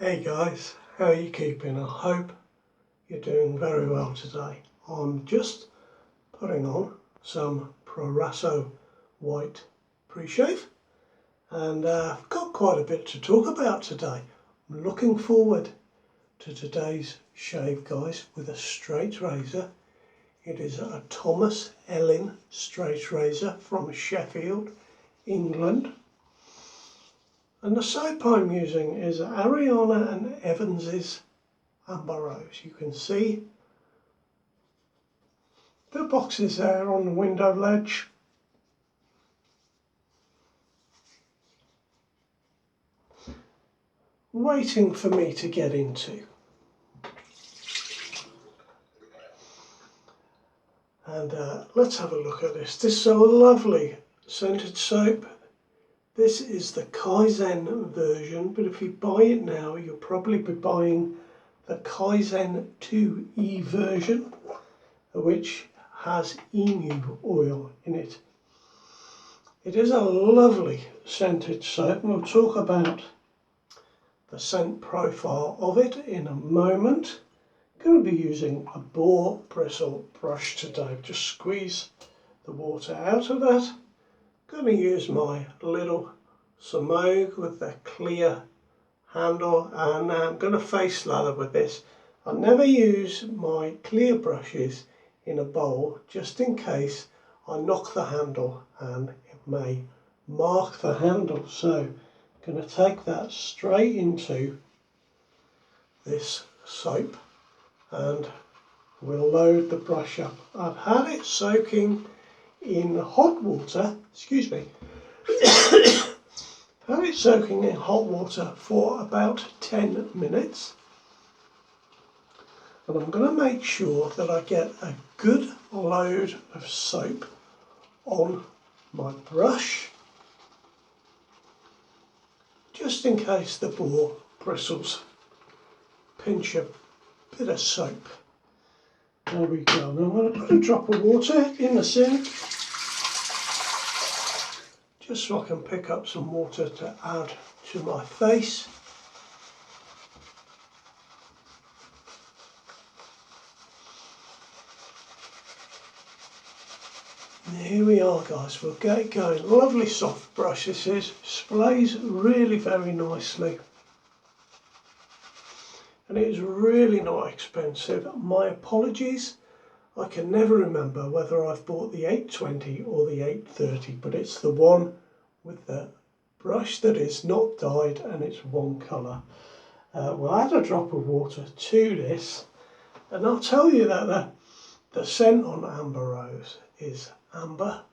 Hey guys, how are you keeping? I hope you're doing very well today. I'm just putting on some Proraso white pre-shave and I've got quite a bit to talk about today. I'm looking forward to today's shave, guys, with a straight razor. It is a Thomas Ellin straight razor from Sheffield, England. And the soap I'm using is Ariana and Evans's Amber Rose. You can see the boxes there on the window ledge. Waiting for me to get into. And let's have a look at this. This is a lovely scented soap. This is the Kaizen version, but if you buy it now, you'll probably be buying the Kaizen 2E version, which has emu oil in it. It is a lovely scented soap, and we'll talk about the scent profile of it in a moment. I'm going to be using a boar bristle brush today. Just squeeze the water out of that. Going to use my little Samogue with the clear handle, and I'm going to face lather with this. I never use my clear brushes in a bowl just in case I knock the handle and it may mark the handle. So I'm going to take that straight into this soap and we'll load the brush up. I've had it soaking in hot water, excuse me, had it soaking in hot water for about 10 minutes. And I'm going to make sure that I get a good load of soap on my brush, just in case the boar bristles pinch a bit of soap. There we go. Now I'm going to put a drop of water in the sink, just so I can pick up some water to add to my face. And here we are, guys, we'll get it going. Lovely soft brush this is, sprays really very nicely. And it is really not expensive. My apologies, I can never remember whether I've bought the 820 or the 830, but it's the one with the brush that is not dyed and it's one colour. We'll add a drop of water to this, and I'll tell you that the scent on Amber Rose is amber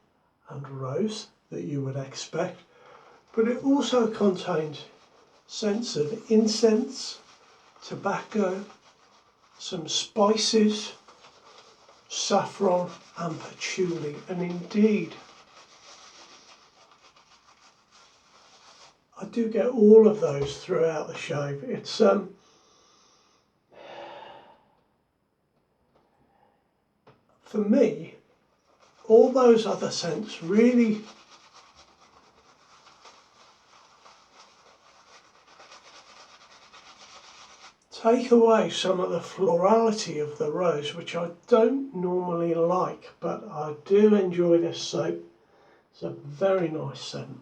and rose that you would expect, but it also contains scents of incense, tobacco, some spices, saffron and patchouli, and indeed I do get all of those throughout the shave. It's for me, all those other scents really take away some of the florality of the rose, which I don't normally like, but I do enjoy this soap. It's a very nice scent.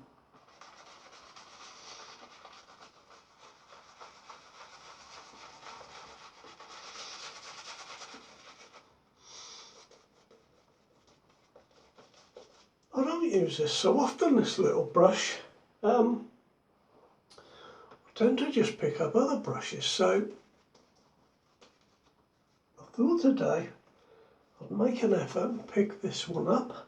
I don't use this so often, this little brush. I tend to just pick up other brushes, so I thought today I'd make an effort and pick this one up.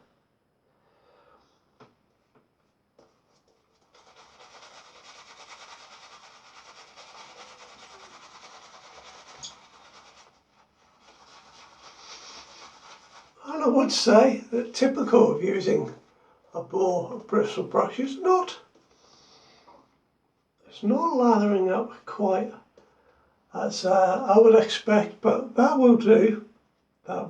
And I would say that typical of using a boar bristle brush is it's not lathering up quite as I would expect, but that will do, and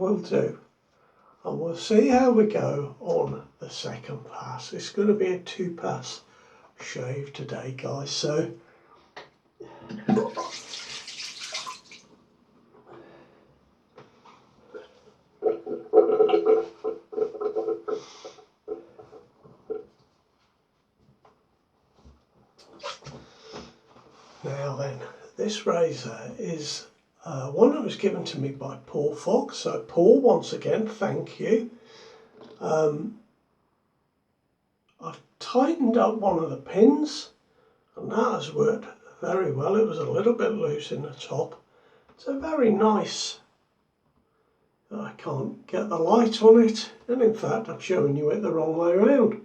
we'll see how we go on the second pass. It's going to be a 2-pass shave today, guys, so Now then, this razor is one that was given to me by Paul Fox. So Paul, once again, thank you. I've tightened up one of the pins and that has worked very well. It was a little bit loose in the top. It's a very nice, I can't get the light on it, and in fact I'm showing you it the wrong way around.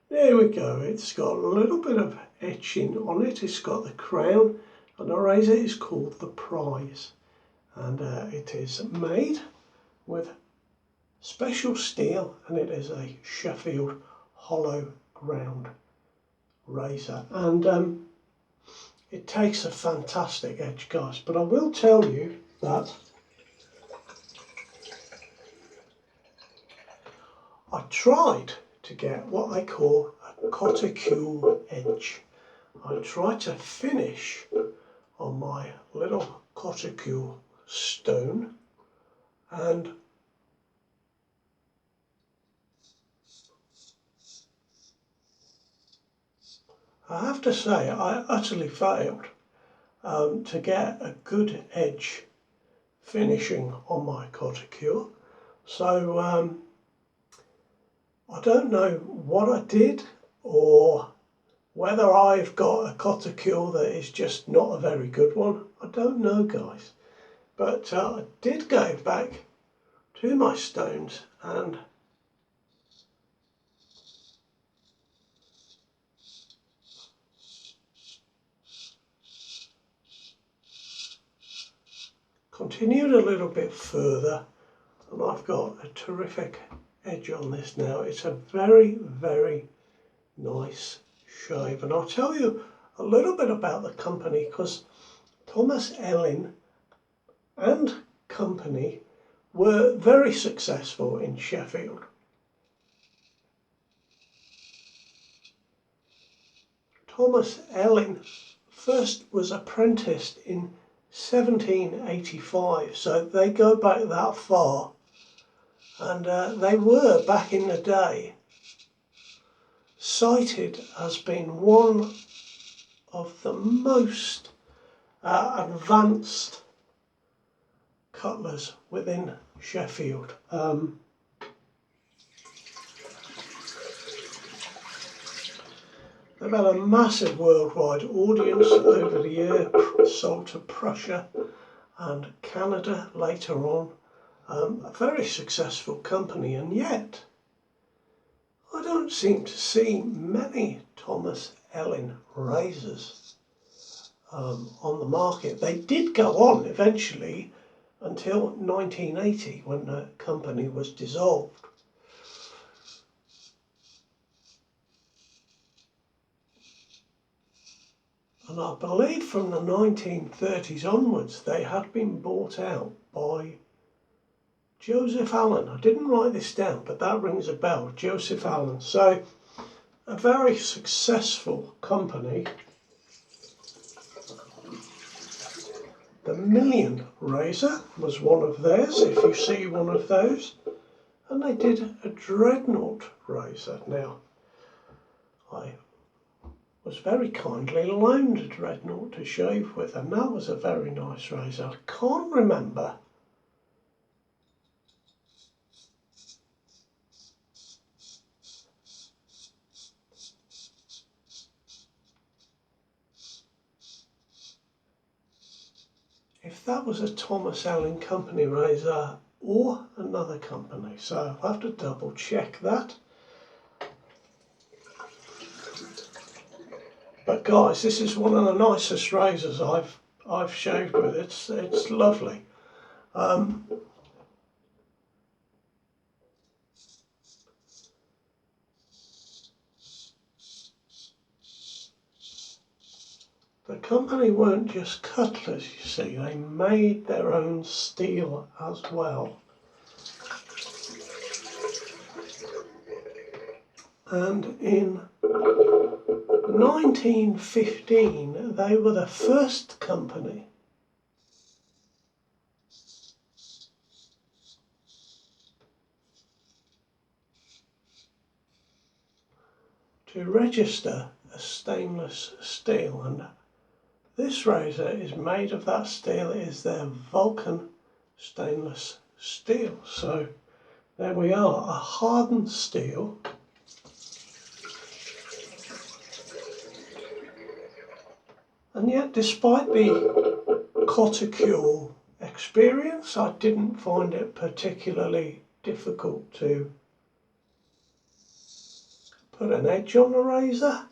There we go, it's got a little bit of etching on it. It's got the crown, and the razor is called the Prize, and it is made with special steel, and it is a Sheffield hollow ground razor, and it takes a fantastic edge, guys. But I will tell you that I tried to get what they call a cuticule edge. I tried to finish on my little cuticule stone, and I have to say I utterly failed to get a good edge finishing on my cuticule. So I don't know what I did, or whether I've got a cuticule that is just not a very good one. I don't know, guys. But I did go back to my stones and continued a little bit further, and I've got a terrific edge on this now. It's a very, very nice shave, and I'll tell you a little bit about the company, because Thomas Ellin and company were very successful in Sheffield. Thomas Ellin first was apprenticed in 1785, so they go back that far, and they were, back in the day, cited as being one of the most advanced cutlers within Sheffield. They've had a massive worldwide audience over the year, sold to Prussia and Canada later on. A very successful company, and yet I don't seem to see many Thomas Ellin razors on the market. They did go on eventually until 1980, when the company was dissolved. And I believe from the 1930s onwards they had been bought out by Joseph Allen. I didn't write this down, but that rings a bell. Joseph Allen. So a very successful company. The Million razor was one of theirs, if you see one of those. And they did a Dreadnought razor. Now, I was very kindly loaned a Dreadnought to shave with, and that was a very nice razor. I can't remember if that was a Thomas Ellin Company razor or another company, so I'll have to double check that. But guys, this is one of the nicest razors I've shaved with. It's lovely. The company weren't just cutlers, you see, they made their own steel as well. And in 1915, they were the first company to register a stainless steel, and this razor is made of that steel. It is their Vulcan stainless steel. So there we are, a hardened steel. And yet, despite the Coticule experience, I didn't find it particularly difficult to put an edge on the razor.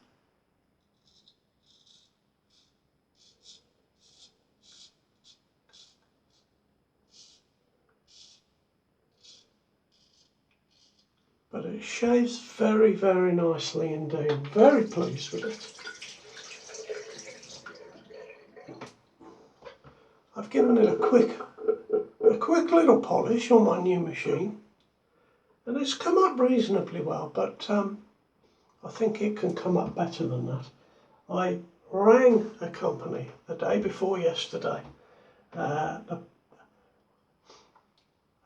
But it shaves very, very nicely indeed. I'm very pleased with it. I've given it a quick little polish on my new machine, and it's come up reasonably well, but I think it can come up better than that. I rang a company the day before yesterday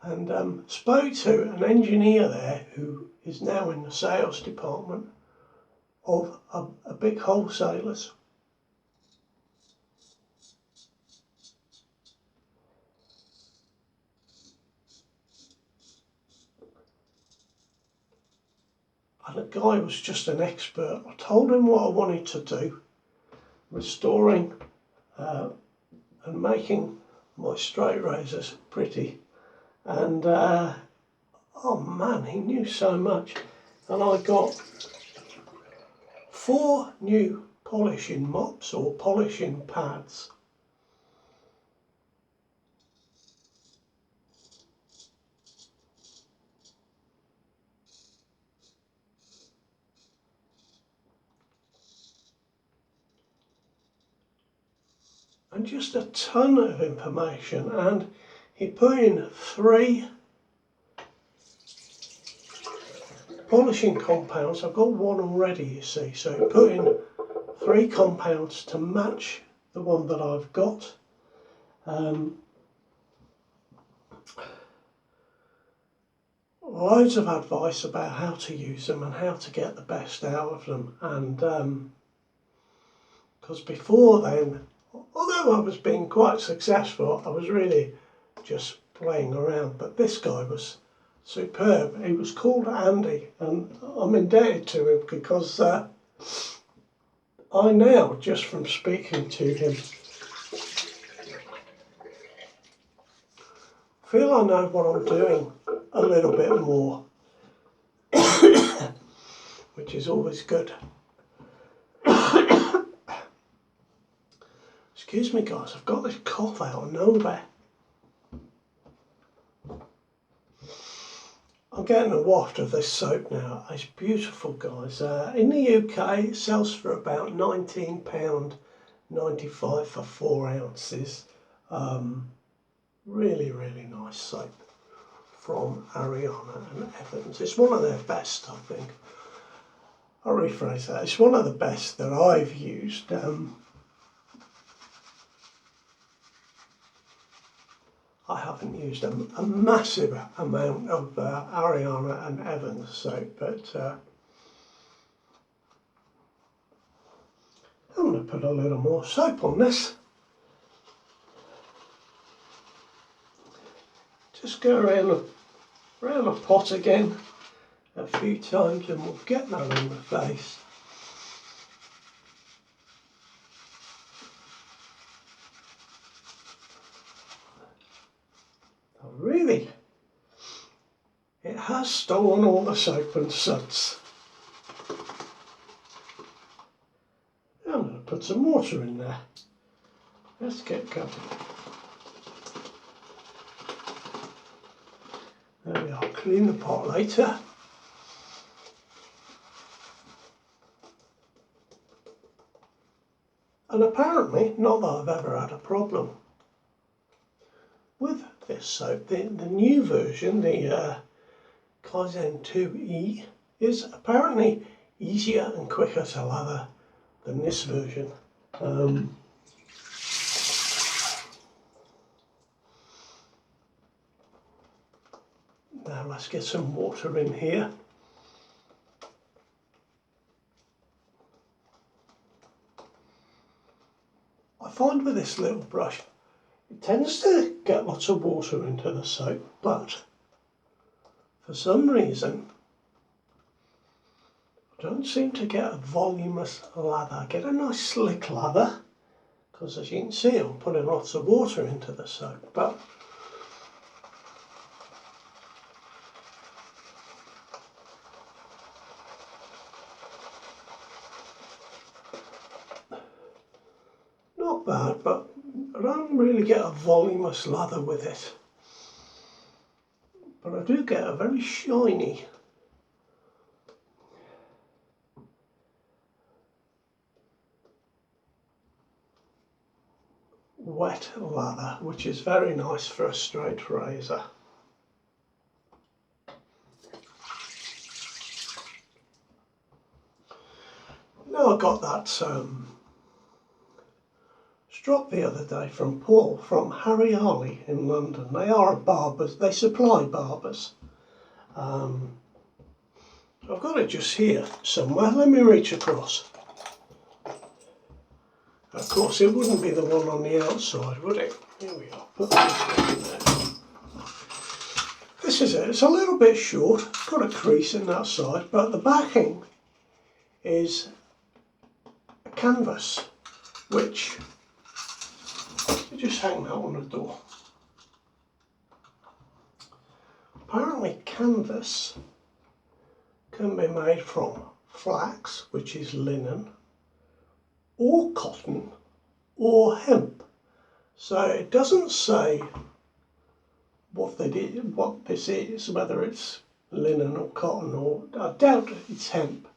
and spoke to an engineer there who is now in the sales department of a big wholesalers. And the guy was just an expert. I told him what I wanted to do, restoring and making my straight razors pretty. And oh man, he knew so much. And I got 4 new polishing mops or polishing pads. And just a ton of information, and he put in 3 polishing compounds. I've got 1 already, you see, so he put in 3 compounds to match the one that I've got. Loads of advice about how to use them and how to get the best out of them, and because before then, although I was being quite successful, I was really just playing around. But this guy was superb. He was called Andy, and I'm indebted to him because I now, just from speaking to him, feel I know what I'm doing a little bit more, which is always good. Excuse me guys, I've got this cough out of nowhere. I'm getting a waft of this soap now. It's beautiful, guys. In the UK it sells for about £19.95 for 4 ounces. Really, really nice soap from Ariana and Evans. It's one of their best, I think. I'll rephrase that. It's one of the best that I've used. I haven't used a massive amount of Ariana and Evans soap, but I'm going to put a little more soap on this. Just go around the pot again a few times and we'll get that on the face. Really, it has stolen all the soap and suds. I'm going to put some water in there. Let's get going. There we are, clean the pot later. And apparently, not that I've ever had a problem with this soap. The new version, the Kaizen 2E, is apparently easier and quicker to lather than this version. Now let's get some water in here. I find with this little brush, it tends to get lots of water into the soap, but for some reason I don't seem to get a voluminous lather. I get a nice slick lather because, as you can see, I'm putting lots of water into the soap, but not bad, but I don't really get a voluminous lather with it. But I do get a very shiny wet lather, which is very nice for a straight razor. Now I got that strop the other day from Paul from Harry Harley in London. They are barbers, they supply barbers. So I've got it just here somewhere. Let me reach across. Of course, it wouldn't be the one on the outside, would it? Here we are. Put this in there. This is it. It's a little bit short. It's got a crease in that side, but the backing is a canvas, which you just hang that on the door. Apparently, canvas can be made from flax, which is linen, or cotton, or hemp. So it doesn't say what this is, whether it's linen or cotton, or I doubt it's hemp,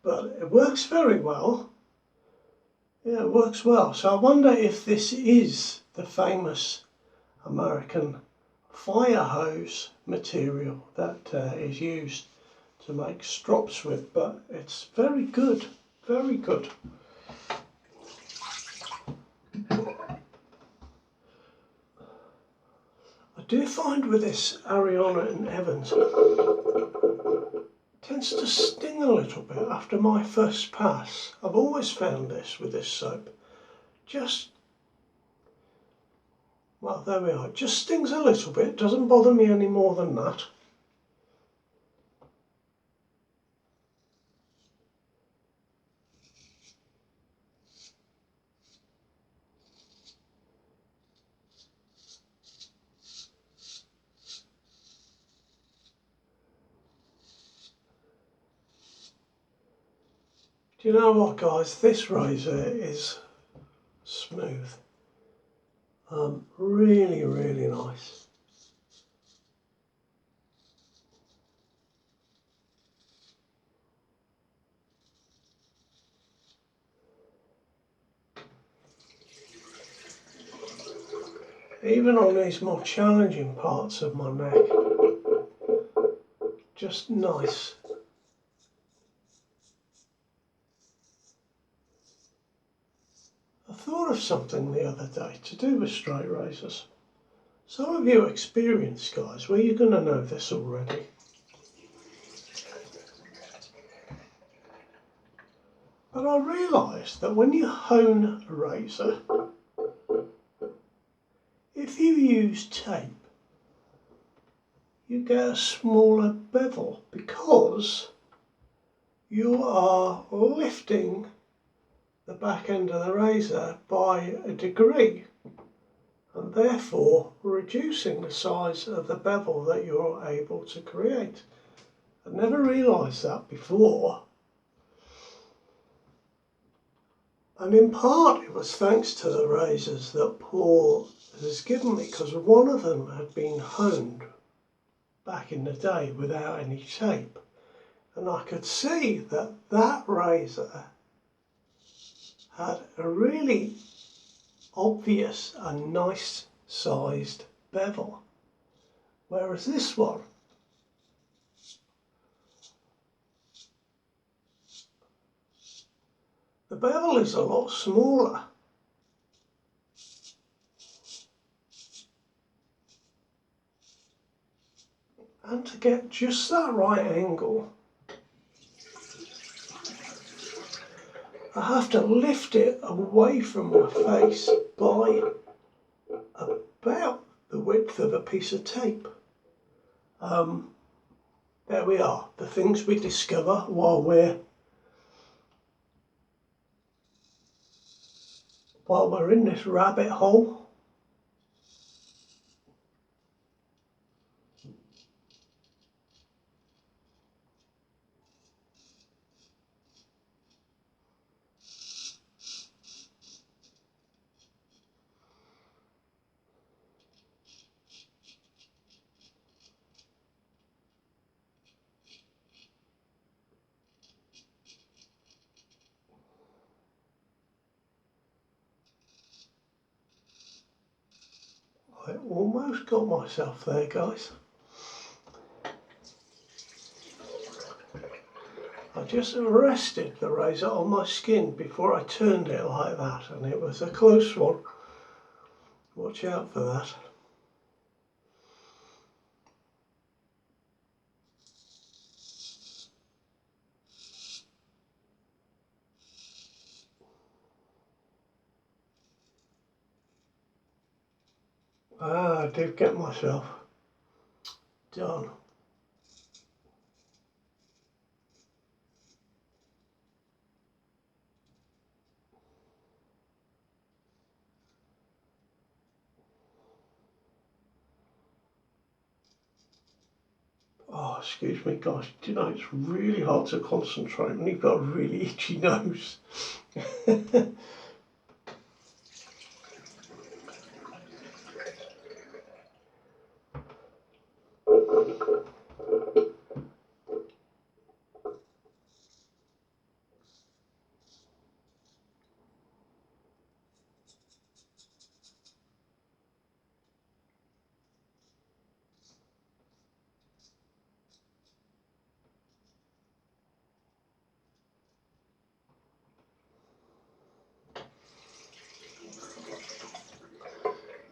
but it works very well. Yeah, it works well. So I wonder if this is the famous American fire hose material that is used to make strops with, but it's very good, very good. I do find with this Ariana and Evans, it tends to sting a little bit after my first pass. I've always found this with this soap. Well, there we are. It just stings a little bit. It doesn't bother me any more than that. Do you know what, guys? This razor is smooth. Really, really nice. Even on these more challenging parts of my neck, just nice. I thought of something the other day to do with straight razors. Some of you experienced guys, well, you're going to know this already. But I realised that when you hone a razor, if you use tape, you get a smaller bevel because you are lifting the back end of the razor by a degree and therefore reducing the size of the bevel that you're able to create. I'd never realised that before, and in part it was thanks to the razors that Paul has given me, because one of them had been honed back in the day without any tape, and I could see that that razor had a really obvious and nice sized bevel, whereas this one the bevel is a lot smaller. And to get just that right angle, I have to lift it away from my face by about the width of a piece of tape. There we are, the things we discover while we're in this rabbit hole. I almost got myself there, guys. I just rested the razor on my skin before I turned it like that, and it was a close one. Watch out for that. I did get myself done. Oh, excuse me, guys. Do you know, it's really hard to concentrate when you've got a really itchy nose.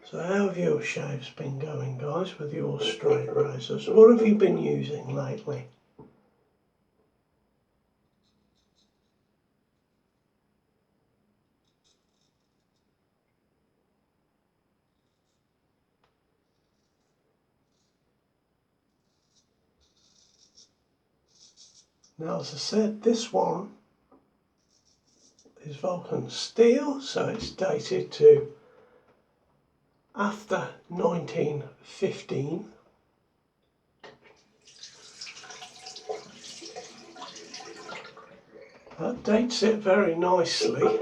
So how have your shaves been going, guys, with your straight razors? What have you been using lately? Now, as I said, this one is Vulcan steel, so it's dated to after 1915. That dates it very nicely,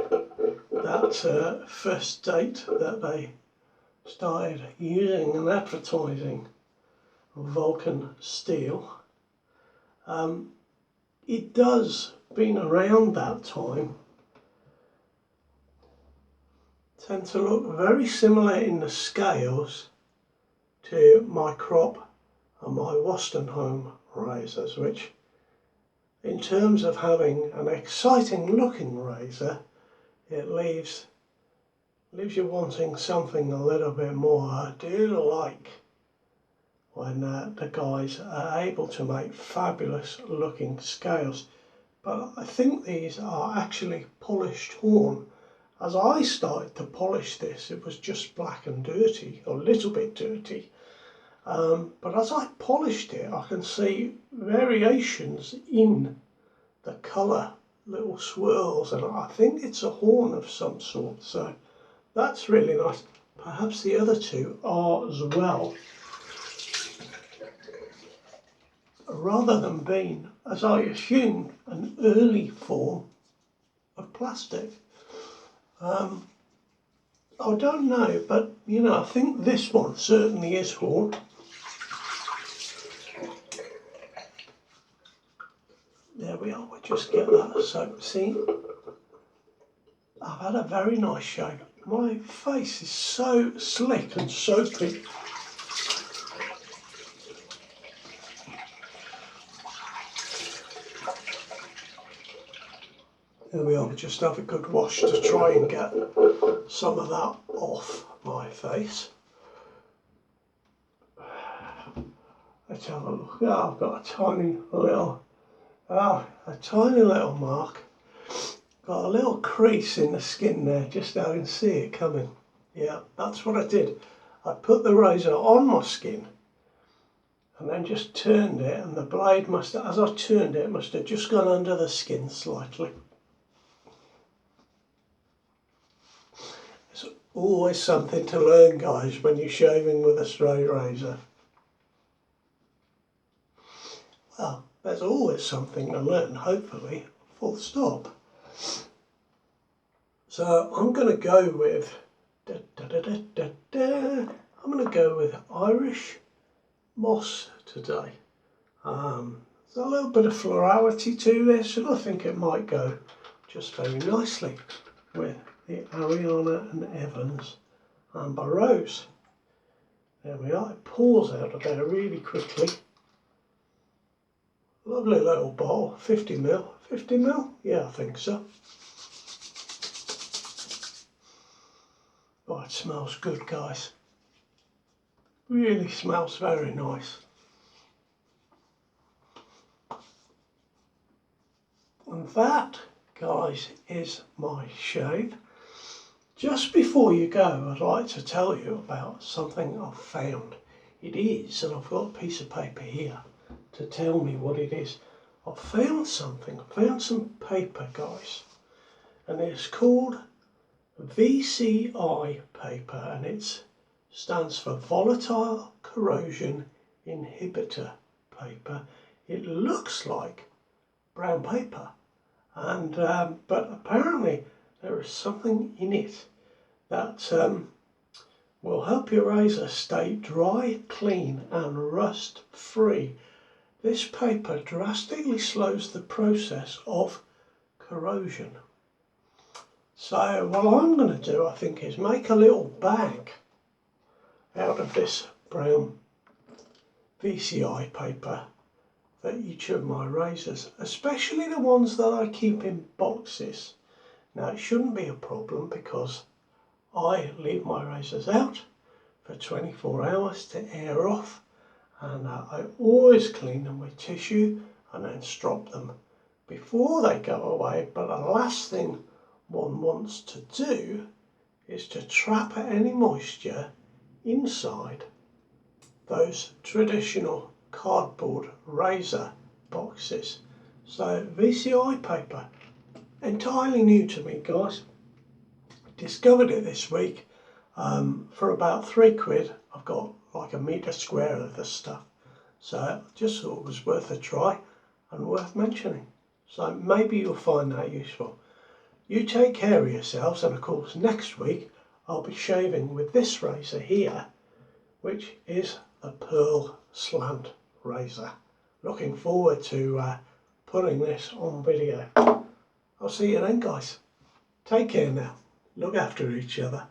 that first date that they started using and advertising Vulcan steel. It does, been around that time, tend to look very similar in the scales to my crop and my Home razors, which in terms of having an exciting looking razor, it leaves you wanting something a little bit more. I do like when the guys are able to make fabulous looking scales, but I think these are actually polished horn. As I started to polish this, it was just black and dirty, or a little bit dirty. But as I polished it, I can see variations in the colour, little swirls, and I think it's a horn of some sort, so that's really nice. Perhaps the other two are as well. Rather than being, as I assumed, an early form of plastic. I don't know, but you know, I think this one certainly is horn. There we are, we'll just get that. So, see, I've had a very nice shave. My face is so slick and soapy. There we are, we'll just have a good wash to try and get some of that off my face. Let's have a look. Oh, I've got a tiny little mark. got a little crease in the skin there, just so I can see it coming. Yeah, that's what I did. I put the razor on my skin and then just turned it, and the blade must have, as I turned it, must have just gone under the skin slightly. It's always something to learn, guys, when you're shaving with a straight razor. Well, there's always something to learn, hopefully, full stop. So I'm going to go with, I'm going to go with Irish moss today. There's a little bit of florality to this, and I think it might go just very nicely with the Ariana and Evans Amber Rose. There we are, it pours out of there really quickly. Lovely little bottle, 50ml. 50ml? Yeah, I think so. Oh, it smells good, guys. Really smells very nice. And that, guys, is my shave. Just before you go, I'd like to tell you about something I've found. It is, and I've got a piece of paper here to tell me what it is. I've found something. I found some paper, guys, and it's called VCI paper, and it stands for Volatile Corrosion Inhibitor paper. It looks like brown paper, and but apparently there is something in it that will help your razor stay dry, clean and rust free. This paper drastically slows the process of corrosion. So what I'm going to do, I think, is make a little bag out of this brown VCI paper for each of my razors, especially the ones that I keep in boxes. Now, it shouldn't be a problem because I leave my razors out for 24 hours to air off, and I always clean them with tissue and then strop them before they go away. But the last thing one wants to do is to trap any moisture inside those traditional cardboard razor boxes. So VCI paper, entirely new to me, guys. Discovered it this week for about £3. I've got like a metre square of this stuff, so I just thought it was worth a try and worth mentioning. So maybe you'll find that useful. You take care of yourselves, and of course next week I'll be shaving with this razor here, which is a Pearl Slant razor. Looking forward to putting this on video. I'll see you then, guys. Take care now. Look after each other.